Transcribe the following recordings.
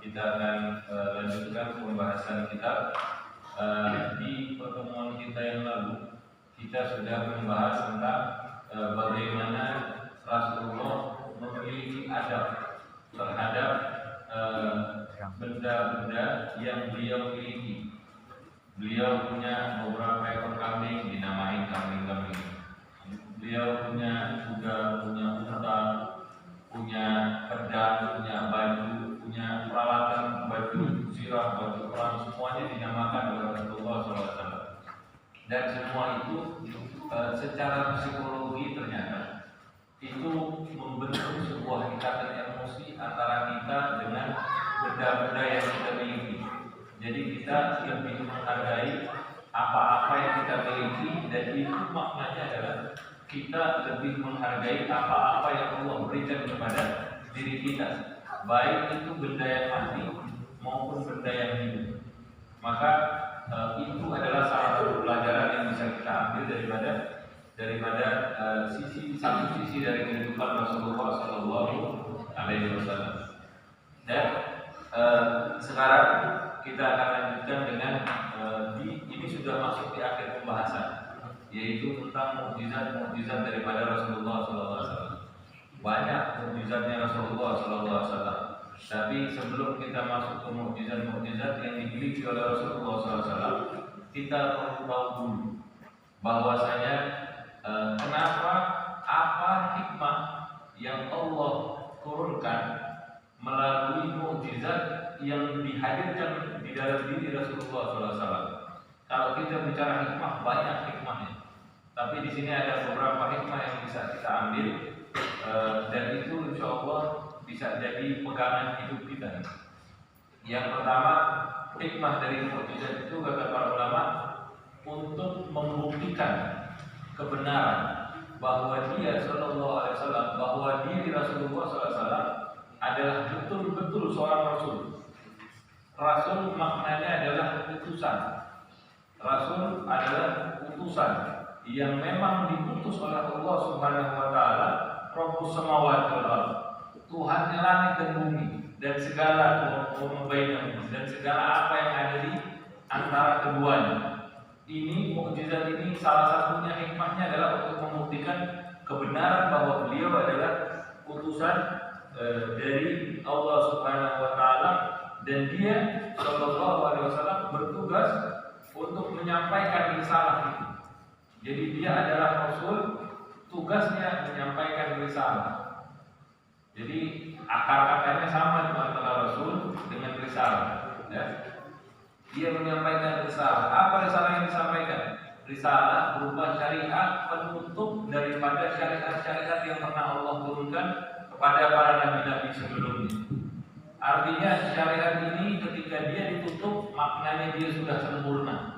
kita akan lanjutkan pembahasan kita. Di pertemuan kita yang lalu kita sudah membahas tentang bagaimana Rasulullah memiliki adab terhadap benda-benda yang beliau miliki. Beliau punya beberapa ekor kambing, dinamain kambing-kambing. Beliau punya kuda, punya unta, punya pedang, punya baju, punya peralatan baju zirah, baju perang, semuanya dinamakan oleh Rasulullah SAW. Dan semua itu secara psikologi ternyata itu membentuk sebuah ikatan emosi antara kita dengan benda-benda yang kita miliki. Jadi kita lebih menghargai apa-apa yang kita miliki, dan itu maknanya adalah kita lebih menghargai apa-apa yang Allah berikan kepada diri kita, baik itu benda yang mati maupun benda yang hidup. Maka itu adalah salah satu pelajaran yang bisa kita ambil daripada satu sisi dari kehidupan Rasulullah SAW. Dan sekarang kita akan lanjutkan dengan ini sudah masuk di akhir pembahasan, yaitu tentang mukjizat daripada Rasulullah SAW. Banyak mukjizatnya Rasulullah SAW. Tapi sebelum kita masuk ke mukjizat yang dimiliki oleh Rasulullah SAW, kita perlu tahu dulu bahwasanya kenapa, apa hikmah yang Allah turunkan melalui mukjizat yang dihadirkan di dalam diri Rasulullah SAW. Kalau kita bicara hikmah, banyak hikmahnya. Tapi di sini ada beberapa hikmah yang bisa kita ambil, dan itu insya Allah bisa jadi pegangan hidup kita. Yang pertama, hikmah dari mukjizat itu kata para ulama untuk membuktikan kebenaran bahwa dia Sallallahu Alaihi Wasallam, bahwa diri Rasulullah SAW adalah betul-betul seorang Rasul. Rasul maknanya adalah utusan. Rasul adalah utusan yang memang diutus oleh Allah Subhanahu Wa Taala, Rabbus Samawati wal Ardh, Tuhan langit dan bumi dan segala bainahum, dan segala apa yang ada di antara keduanya. Ini mukjizat ini salah satunya hikmahnya adalah untuk membuktikan kebenaran bahwa beliau adalah utusan dari Allah Subhanahu Wa Taala, dan dia Shallallahu Alaihi Wasallam bertugas untuk menyampaikan risalah itu. Jadi dia adalah Rasul, tugasnya menyampaikan risalah. Jadi akar-akarnya sama antara Rasul dengan risalah. Ya. Dia menyampaikan risalah. Apa risalah yang disampaikan? Risalah berupa syariat penutup daripada syariat-syariat yang pernah Allah turunkan kepada para nabi-nabi sebelumnya. Artinya syariat ini ketika dia ditutup, maknanya dia sudah sempurna.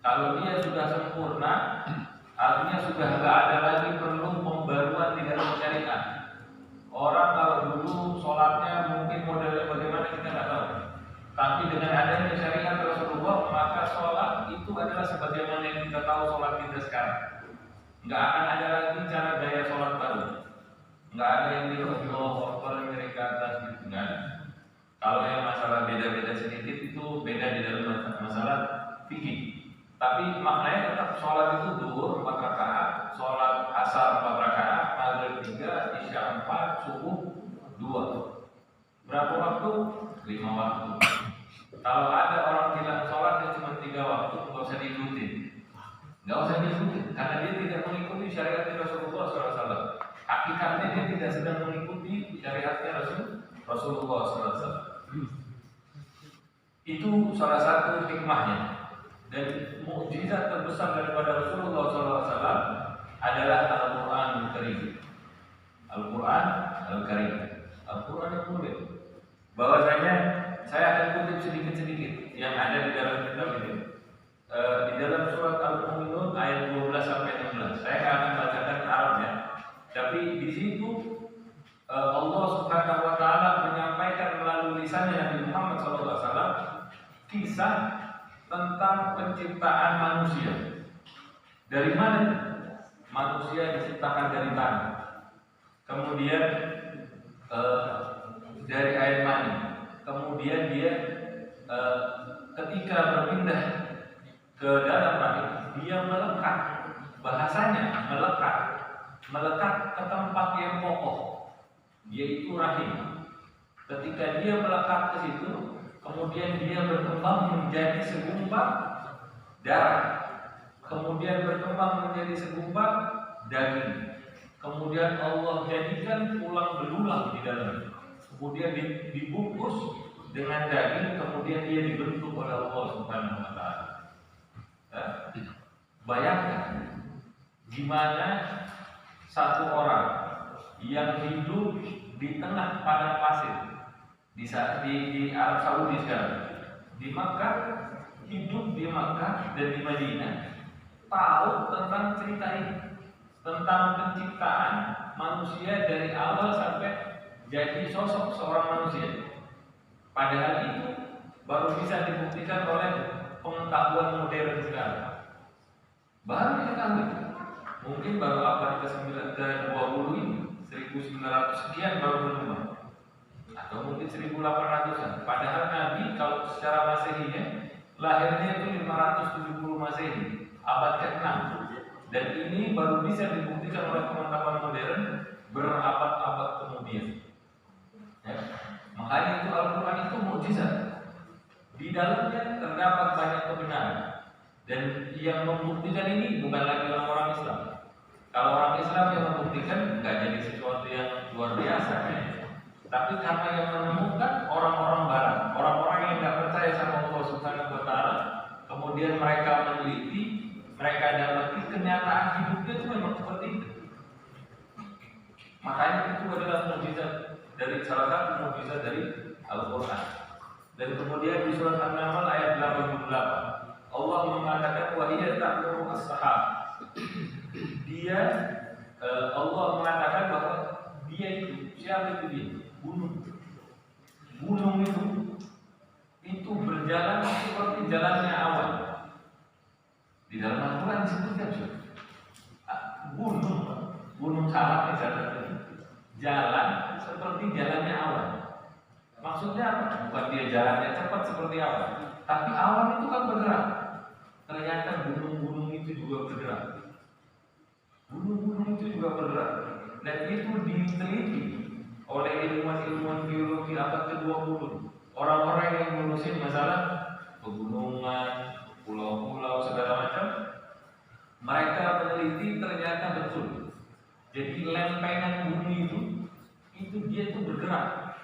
Kalau dia sudah sempurna, artinya sudah tidak ada lagi perlu pembaruan di dalam syariat. Orang kalau dulu sholatnya mungkin modelnya bagaimana kita nggak tahu. Tapi dengan adanya syariat Rasulullah, maka sholat itu adalah sebagaimana yang kita tahu sholat kita sekarang. Nggak akan ada lagi cara gaya sholat baru. Nggak ada yang di Allah Akbar dari ke atas gitu, nggak ada. Kalau yang masalah beda-beda sedikit itu beda di dalam masalah fikih. Tapi maknanya tetap sholat itu zuhur 4 rakaat, sholat asar 4 rakaat, maghrib 3, isya 4, subuh 2. Berapa waktu? 5 waktu. Kalau ada orang bilang sholatnya cuma 3 waktu, nggak usah diikutin. Nggak usah diikutin, karena dia tidak mengikuti syariat Rasulullah SAW. Hakikatnya dia tidak sedang mengikuti syariatnya Rasulullah SAW. Itu salah satu hikmahnya. Dan mukjizat terbesar daripada Rasulullah SAW adalah Al-Quran Al-Karim. Al-Quran Al-Karim, Al-Quran yang mulia. Bahwasanya saya akan kutip sedikit-sedikit yang ada di dalam kitab ini. Di dalam surat Al-Mu'minun ayat 12 sampai 16. Saya nggak akan bacakan Arabnya, tapi di situ Allah Subhanahu Wa Taala menyampaikan melalui lisannya Nabi Muhammad SAW kisah tentang penciptaan manusia. Dari mana manusia diciptakan? Dari tanah. Kemudian dari air mani. kemudian dia ketika berpindah ke dalam rahim, dia melekat, bahasanya melekat ke tempat yang kokoh, yaitu rahim. Ketika dia melekat ke situ, kemudian dia berkembang menjadi segumpal darah, kemudian berkembang menjadi segumpal daging, kemudian Allah jadikan tulang belulang di dalamnya, kemudian dibungkus dengan daging, kemudian dia dibentuk oleh Allah Subhanahu wa Ta'ala. Bayangkan gimana satu orang yang hidup di tengah padang pasir di Arab Saudi sekarang, di Makkah, hidup di Makkah dan di Madinah, tahu tentang cerita ini, tentang penciptaan manusia dari awal sampai jadi sosok seorang manusia. Padahal itu baru bisa dibuktikan oleh pengetahuan modern sekarang. Baru diketahui, mungkin baru abad ke-20 ini, 1900 sekian baru menemukan, atau mungkin 1800-an. Padahal Nabi kalau secara Masehinya lahirnya itu 570 Masehi, abad ke-6, dan ini baru bisa dibuktikan oleh pengetahuan modern berabad-abad kemudian. Ya. Makanya itu Al-Quran itu mukjizat. Di dalamnya terdapat banyak kebenaran, dan yang membuktikan ini bukan lagi orang-orang Islam. Kalau orang Islam yang membuktikan nggak jadi sesuatu yang luar biasa, tapi karena yang menemukan orang-orang Barat, orang-orang yang nggak percaya sama Allah Subhanahu wa Ta'ala, kemudian mereka meneliti, mereka dapati kenyataan hidupnya itu memang seperti itu. Makanya itu adalah mukjizat dari salah satu mukjizat dari Al-Quran. Dan kemudian di surat An-Naml ayat 88, Allah mengatakan wahiyya ta'muru as-sahab. Allah mengatakan bahwa dia itu, siapa itu dia? Gunung. Gunung itu berjalan seperti jalannya awan. Di dalam Al-Quran disebutkan gunung salak jalan seperti jalannya awan. Maksudnya apa? Bukan dia jalannya cepat seperti awan, tapi awan itu kan bergerak. Ternyata gunung-gunung itu juga bergerak. Gunung-gunung itu juga bergerak, dan itu diteliti oleh ilmuwan-ilmuwan geologi abad ke-20. Orang-orang yang ngurusin masalah pegunungan, pulau-pulau segala macam, mereka meneliti ternyata betul. Jadi lempengan bumi itu dia tuh bergerak.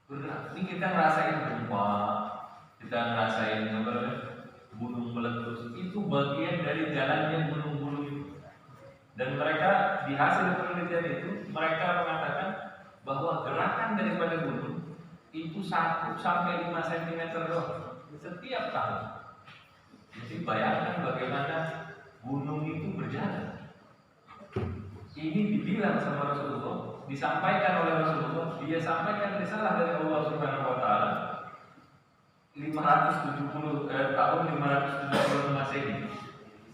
Ini kita ngerasain gempa, kita ngerasain gunung meletus, itu bagian dari jalannya gunung-gunung itu. Dan mereka di hasil penelitian itu mereka mengatakan bahwa gerakan daripada gunung itu 1 sampai 5 cm doang setiap tahun. Jadi bayangkan bagaimana gunung itu berjalan. Ini dibilang sama Rasulullah, disampaikan oleh Rasulullah, dia sampaikan risalah dari Allah Subhanahu wa Ta'ala 570 tahun 570 Masehi,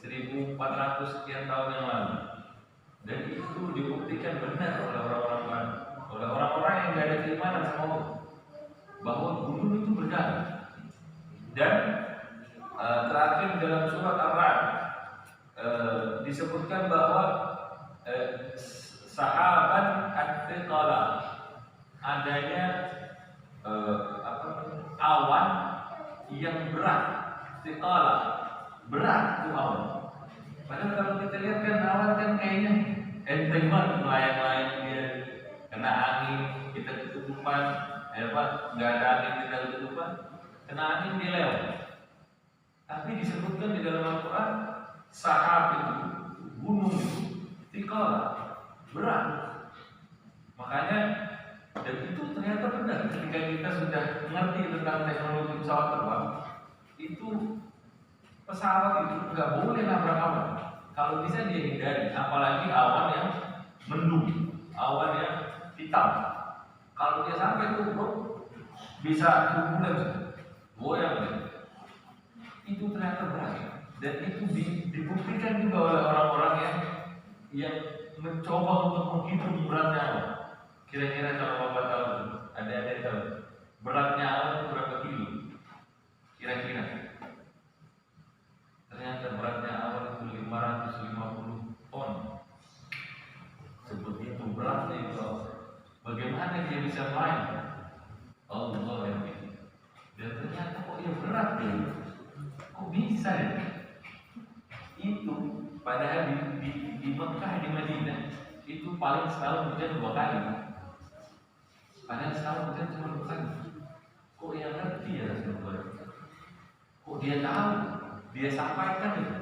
1400 sekian tahun yang lalu. Dan itu dibuktikan benar oleh orang-orang, oleh orang-orang yang tidak ada keimanan sama Allah, bahwa gunung itu berjalan. Dan terakhir dalam surat Ar-Ra'd disebutkan bahwa sahaban at-tiqala, adanya awan yang berat, tiqala, berat itu awan. Padahal kalau kita lihat kan awan kan kayaknya enteng banget, melayang-layang dia, kena angin kita ketutupan, nggak ada angin kita ketutupan, kena angin dia lewat. Tapi disebutkan di dalam Al-Quran, sahab itu, gunung itu, tiqala, berat. Makanya, dan itu ternyata benar ketika kita sudah mengerti tentang teknologi pesawat terbang, itu pesawat itu nggak boleh nabrak awan. Kalau bisa dia hindari, apalagi awan yang mendung, awan yang hitam. Kalau dia sampai tubruk, bisa turbulen, goyang. Itu ternyata berat, dan itu dibuktikan juga oleh orang-orang yang mencoba untuk menghitung beratnya awan. Kira-kira kalau Bapak tahu, ada tahu beratnya Padahal di Mekah, di Madinah itu paling setahun hujan 2 kali. Padahal setahun hujan cuma 2 kali. Kok yang ngerti ya Rasulullah? Kok dia tahu? Dia sampaikan itu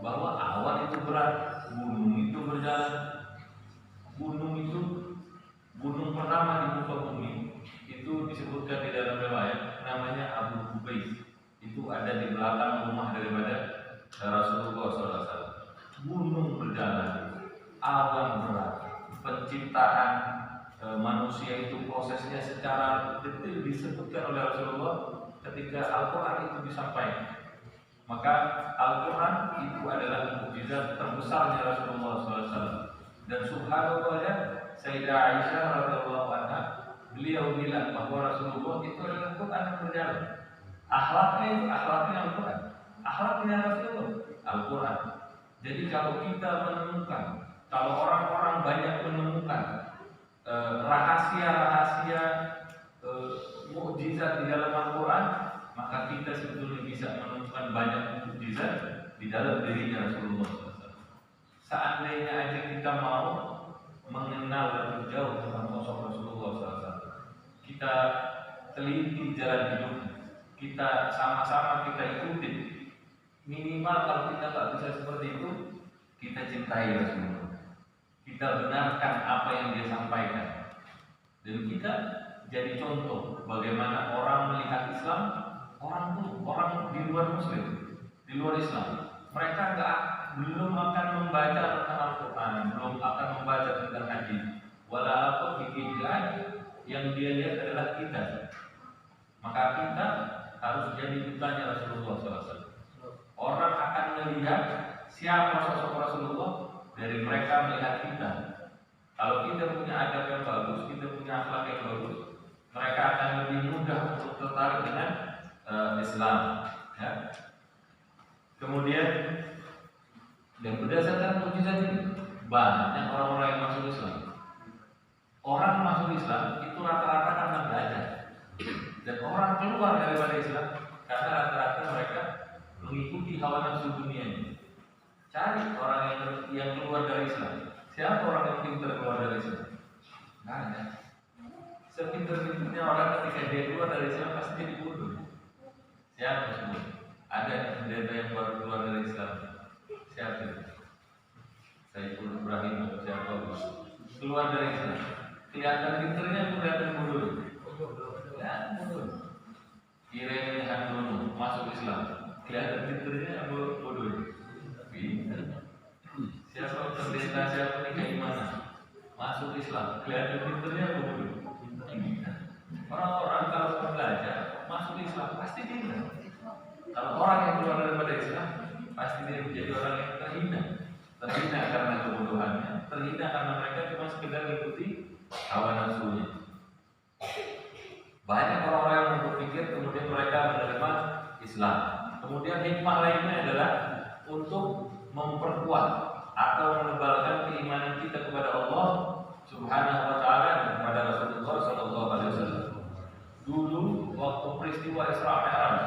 bahwa awan itu berat, gunung itu berjalan. Gunung pertama di muka bumi itu disebutkan di dalam riwayat namanya Abu Qubais. Itu ada di belakang rumah daripada Rasulullah SAW. Gunung berjalan, awan berat, penciptaan manusia itu prosesnya secara detail disebutkan oleh Rasulullah ketika Al-Quran itu disampaikan. Maka Al-Quran itu adalah mukjizat terbesarnya Rasulullah SAW. Dan subhanallah ya, Sayyidah Aisyah radhiyallahu anha, beliau bilang bahwa Rasulullah itu adalah Quran yang berjalan. Akhlaknya itu akhlaknya Al-Quran, akhlaknya Rasulullah Al-Quran. Jadi kalau kita menemukan, kalau orang-orang banyak menemukan rahasia-rahasia mukjizat di dalam Al-Quran, maka kita sebetulnya bisa menemukan banyak mukjizat di dalam dirinya Rasulullah SAW. Seandainya aja kita mau mengenal lebih jauh tentang sosok Rasulullah SAW, kita teliti jalan hidupnya, kita sama-sama kita ikuti. Minimal kalau kita tak bisa seperti itu, kita cintai Rasulullah, kita benarkan apa yang dia sampaikan, dan kita jadi contoh bagaimana orang melihat Islam. Orang di luar Muslim, di luar Islam, mereka belum akan membaca tentang Al-Quran, belum akan membaca tentang hadis, walaupun fikih yang dia lihat adalah kita. Maka kita harus jadi dutanya Rasulullah SAW. Orang akan melihat siapa sosok Rasulullah dari mereka melihat kita. Kalau kita punya adab yang bagus, kita punya akhlak yang bagus, mereka akan lebih mudah untuk tertarik dengan Islam. Ya. Kemudian dan berdasarkan mukjizat ini, banyak orang-orang yang masuk Islam. Orang masuk Islam itu rata-rata karena belajar, dan orang keluar daripada Islam karena rata-rata mereka mengikuti hawa nafsu dunia. Cari orang yang keluar dari Islam. Siapa orang yang pintar keluar dari Islam? Nggak ada. Sepintar-pintarnya orang ketika dia keluar dari Islam pasti jadi bodoh. Siapa semua? Ada pendeta yang baru keluar dari Islam. Siapa itu? Sayyidul Ibrahim atau siapa? Keluar dari Islam. Kelihatan pintarnya, kelihatan bodoh. Ya, bodoh. Irene Handono masuk Islam. Kelihatan pintarnya, bodoh. Pintar. Siapa pendeta, siapa nikah mana? Masuk Islam. Kelihatan pintarnya, bodoh. Orang-orang kalau belajar masuk Islam pasti pintar. Kalau orang yang keluar daripada Islam pasti dia menjadi orang yang terhina karena kebodohannya, terhina karena mereka cuma sekedar mengikuti hawa nafsunya. Banyak orang-orang yang berpikir kemudian mereka menerima Islam. Kemudian hikmah lainnya adalah untuk memperkuat atau menebalkan keimanan kita kepada Allah Subhanahu wa Ta'ala dan kepada Rasulullah Sallallahu Alaihi Wasallam. Dulu waktu peristiwa Isra Mi'raj,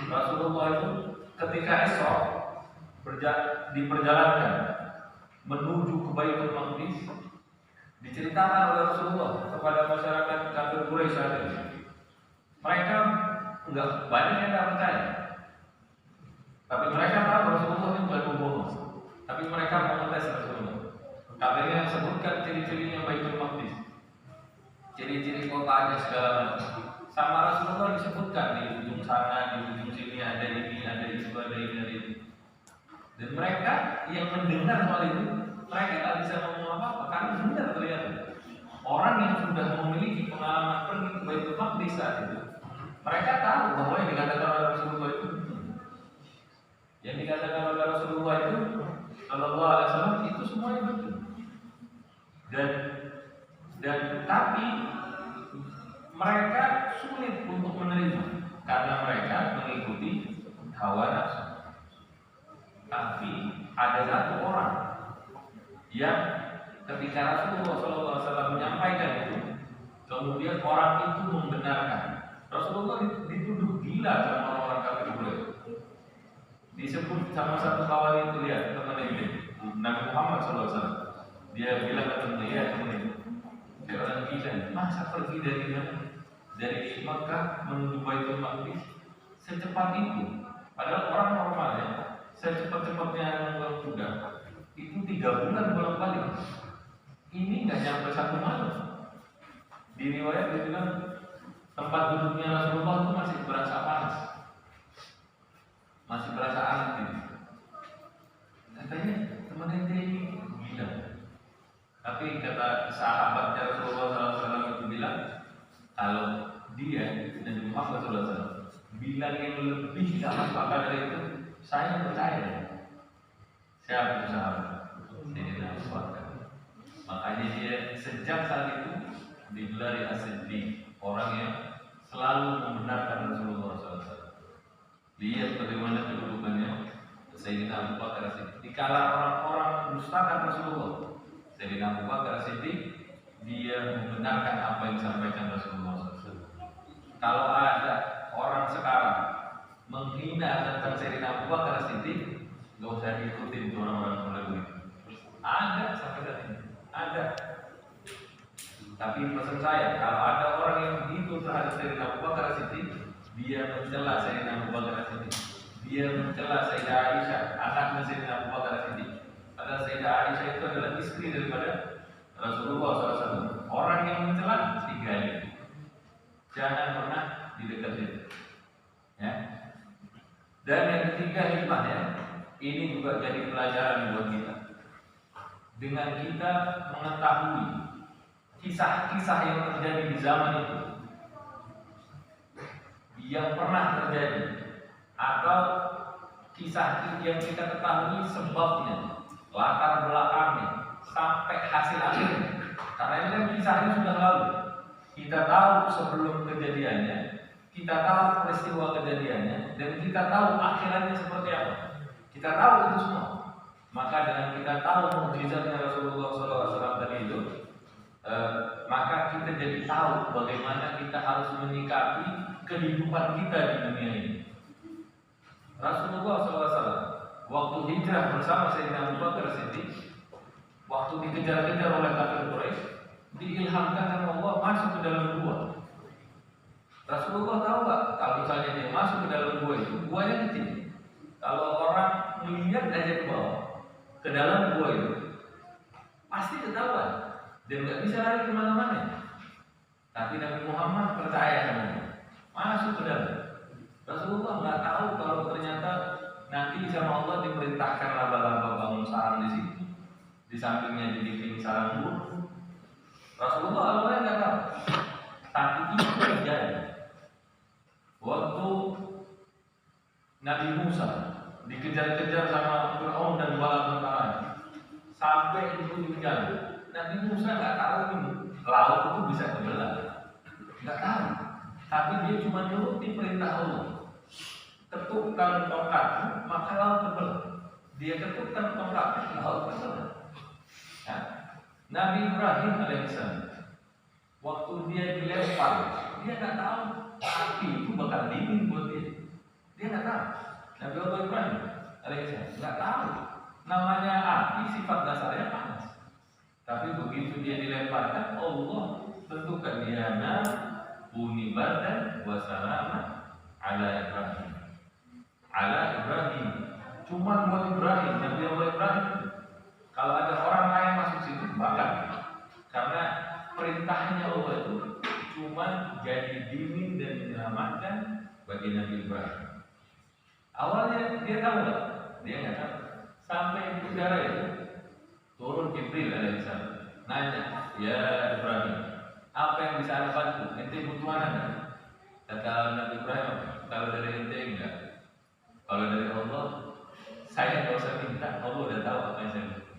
Rasulullah itu ketika esok diperjalankan menuju ke Baitul Maqdis, diceritakan oleh Rasulullah kepada masyarakat kafir Quraisy saat itu. Mereka enggak banyak yang tidak percaya, tapi mereka tahu Rasulullah itu bukan pembohong. Tapi mereka mengetes Rasulullah. Kafirnya sebutkan ciri-cirinya Baitul Maqdis, ciri-ciri kotanya segala macam. Sama Rasulullah disebutkan di ujung sana, di ujung sini ada ini, ada itu, ada ini, ada itu. Dan mereka yang mendengar hal itu, mereka tak bisa ngomong apa-apa karena benar terlihat. Orang yang sudah memiliki pengalaman pergi ke Baitul Maqdis saat itu, mereka tahu bahwa yang dikatakan oleh Rasulullah itu, yang dikatakan oleh Rasulullah itu, Sallallahu Alaihi Wasallam itu semuanya betul. Dan tapi mereka sulit untuk menerima karena mereka mengikuti hawa nafsu. Tapi ada satu orang yang ketika Rasulullah SAW menyampaikan itu, kemudian orang itu membenarkan. Rasulullah dituduh gila sama orang-orang kafir Quraisy. Disebut sama satu kawan itu, lihat teman itu Nabi Muhammad SAW. Dia bilang ke teman, ya teman itu, kayak orang gila, masa pergi dari mana? Dari Mekah menuju Baitul Maqdis secepat itu. Padahal orang normalnya secepat-cepatnya membuat kuda itu 3 bulan bolak-balik. Ini nggak nyampe 1 malam. Di riwayat dia bilang tempat duduknya Rasulullah itu masih berasa panas, masih berasa anget gitu. Katanya teman ente ini gila. Tapi kata sahabatnya Rasulullah SAW itu bilang, kalau dia dan Muhammad SAW bilang yang lebih tidak masuk akal dari itu, saya percaya. Siapa itu sahabat? Sayyidina Abu Bakar. Makanya dia sejak saat itu digelari As-Siddiq, orang yang selalu membenarkan Rasulullah SAW. Lihat bagaimana kedudukannya Sayyidina Abu Bakar As-Siddiq. Dikala orang-orang mendustakan Rasulullah, Sayyidina Abu Bakar As-Siddiq dia membenarkan apa yang disampaikan Rasulullah SAW. Kalau ada orang sekarang menghina tentang Sayyidina Abu Bakar As-Siddiq, nggak usah diikutin orang-orang Melayu itu. Ada sampai saat ini, ada. Tapi pesan saya, kalau ada orang yang begitu terhadap Sayyidina Abu Bakar As-Siddiq, dia mencela Sayyidina Abu Bakar As-Siddiq, dia mencela Sayyidah Aisyah, anaknya Sayyidina Abu Bakar As-Siddiq. Padahal Sayyidah Aisyah itu adalah istri daripada Rasulullah SAW. Orang yang mencela 3 ini, jangan pernah didekati. Ya. Dan yang ketiga hikmahnya, ini juga jadi pelajaran buat kita. Dengan kita mengetahui kisah-kisah yang terjadi di zaman itu, yang pernah terjadi, atau kisah yang kita ketahui sebabnya, latar belakangnya, sampai hasil akhirnya. Karena ini kan kisah ini sudah lalu. Kita tahu sebelum kejadiannya, kita tahu peristiwa kejadiannya, dan kita tahu akhirannya seperti apa. Kita tahu itu semua. Maka dengan kita tahu mukjizatnya Rasulullah SAW tadi itu, maka kita jadi tahu bagaimana kita harus menyikapi kehidupan kita di dunia ini. Rasulullah SAW waktu hijrah bersama Sayyidina Abu Bakar Siddiq, waktu dikejar-kejar oleh kafir Quraisy, diilhamkan sama Allah masuk ke dalam gua. Rasulullah tahu nggak kalau misalnya dia masuk ke dalam gua itu, guanya kecil. Kalau orang melihat aja ke bawah, ke dalam gua itu, pasti ketahuan dan nggak bisa lari kemana-mana. Tapi Nabi Muhammad percaya sama dia, masuk ke dalam. Rasulullah nggak tahu kalau ternyata nanti sama Allah diperintahkan laba-laba bangun sarang di situ, di sampingnya dibikin sarang burung. Rasulullah awalnya nggak tahu, tapi itu terjadi. Waktu Nabi Musa dikejar-kejar sama Fir'aun dan bala tentaranya sampai di ujung jalan, Nabi Musa nggak tahu ini laut itu bisa terbelah, nggak tahu. Tapi dia cuma nuruti perintah Allah. Ketukkan tongkatmu, maka laut terbelah. Dia ketukkan tongkatnya, laut terbelah. Nah, Nabi Ibrahim alaihissalam, waktu dia dilempar, dia nggak tahu api itu bakal dingin buat dia. Dia nggak tahu. Nabi Ibrahim alaihissalam nggak tahu. Namanya api sifat dasarnya panas. Tapi begitu dia dilemparkan, Allah tentukan dia buni badan wasalama ala Ibrahim. Ala Ibrahim. Cuma buat Ibrahim, Nabi Ibrahim. Kalau ada orang lain masuk situ, bakar. Karena perintahnya Allah itu cuma jadi dingin dan menyelamatkan bagi Nabi Ibrahim. Awalnya dia tahu nggak? Dia nggak tahu. Sampai di udara itu turun Jibril alaihissalam, nanya, ya Ibrahim, apa yang bisa anda bantu? Ente butuh mana? Kata Nabi Ibrahim, kalau dari ente enggak. Kalau dari Allah, saya nggak usah minta. Allah udah tahu apa yang saya butuh.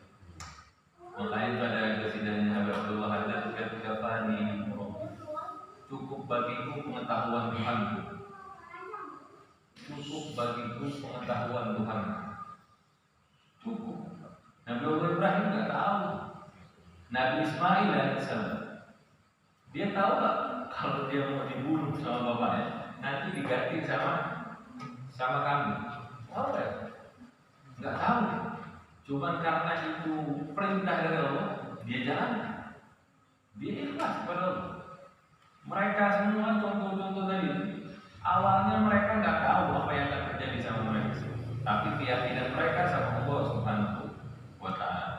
Makanya pada kesidahnya Habib Abdullah Haddad ketika Fani, cukup bagiku pengetahuan Tuhanku. Cukup bagiku pengetahuan Tuhanku. Cukup. Nabi Ibrahim nggak tahu. Nabi Ismail alaihissalam, dia tahu nggak kalau dia mau dibunuh sama bapaknya, nanti diganti sama kami. Tahu nggak? nggak tahu. Cuman karena itu perintah dari Allah, dia jalankan. Dia ikhlas kepada Allah. Mereka semua contoh-contoh tadi, awalnya mereka nggak tahu apa yang akan terjadi sama mereka, tapi keyakinan mereka sama Allah Subhanahu wa Ta'ala.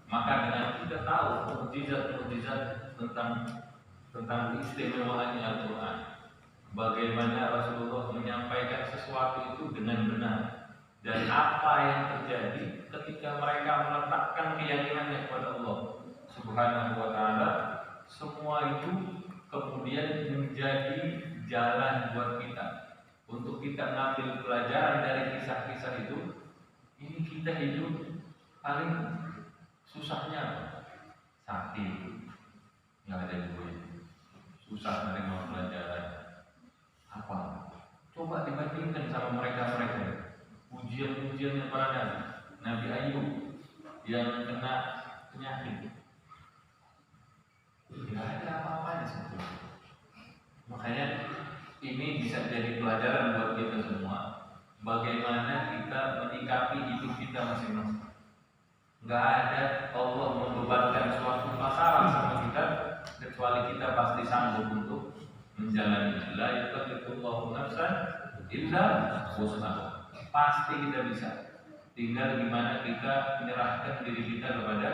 Maka dengan kita tahu mukjizat-mukjizat tentang keistimewaannya Al-Quran, bagaimana Rasulullah menyampaikan sesuatu itu dengan benar, dan apa yang terjadi ketika mereka meletakkan keyakinannya kepada Allah Subhanahu wa Ta'ala, semua itu kemudian menjadi jalan buat kita untuk kita ngambil pelajaran dari kisah-kisah itu. Ini kita hidup paling susahnya sakit, nggak ada duit, susah menerima pelajaran. Apa? Coba dibandingkan sama mereka-mereka, ujian-ujian yang para nabi. Nabi Ayub yang kena penyakit, tidak ada apa-apanya sebetulnya. Makanya ini bisa jadi pelajaran buat kita semua, bagaimana kita menyikapi hidup kita masing-masing. Nggak ada Allah membebankan suatu masalah sama kita kecuali kita pasti sanggup untuk menjalani. La yukallifullahu nafsan illa wus'aha. Pasti kita bisa. Tinggal gimana kita menyerahkan diri kita kepada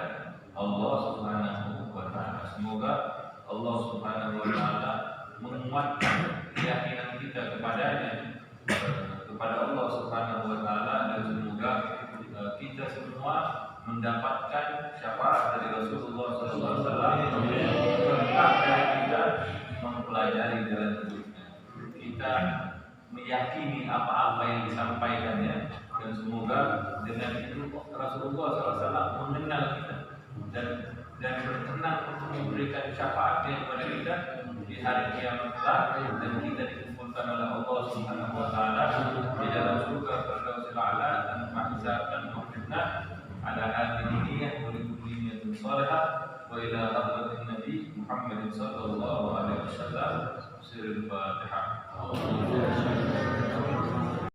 Allah Subhanahu wa Ta'ala. Semoga Allah Subhanahu wa Ta'ala menguatkan keyakinan kita kepada Allah Subhanahu wa Ta'ala, dan semoga kita semua mendapatkan syafaat dari Rasulullah SAW berkah dari kita mempelajari jalan hidupnya. Kita meyakini apa-apa yang disampaikannya, dan semoga dengan itu Rasulullah SAW mengenal kita dan berkenan untuk memberikan syafaatnya kepada kita di hari kiamat kelak, dan kita dikumpulkan oleh Allah Subhanahu wa Ta'ala di dalam surga Firdausil A'la tanpa hisab dan fitnah. Ala hadhihi niyyah wa likulli niyyatin shalihah wa ila hadratin Nabi Muhammad sallallahu alaihi wasallam. Sirrul Fatihah.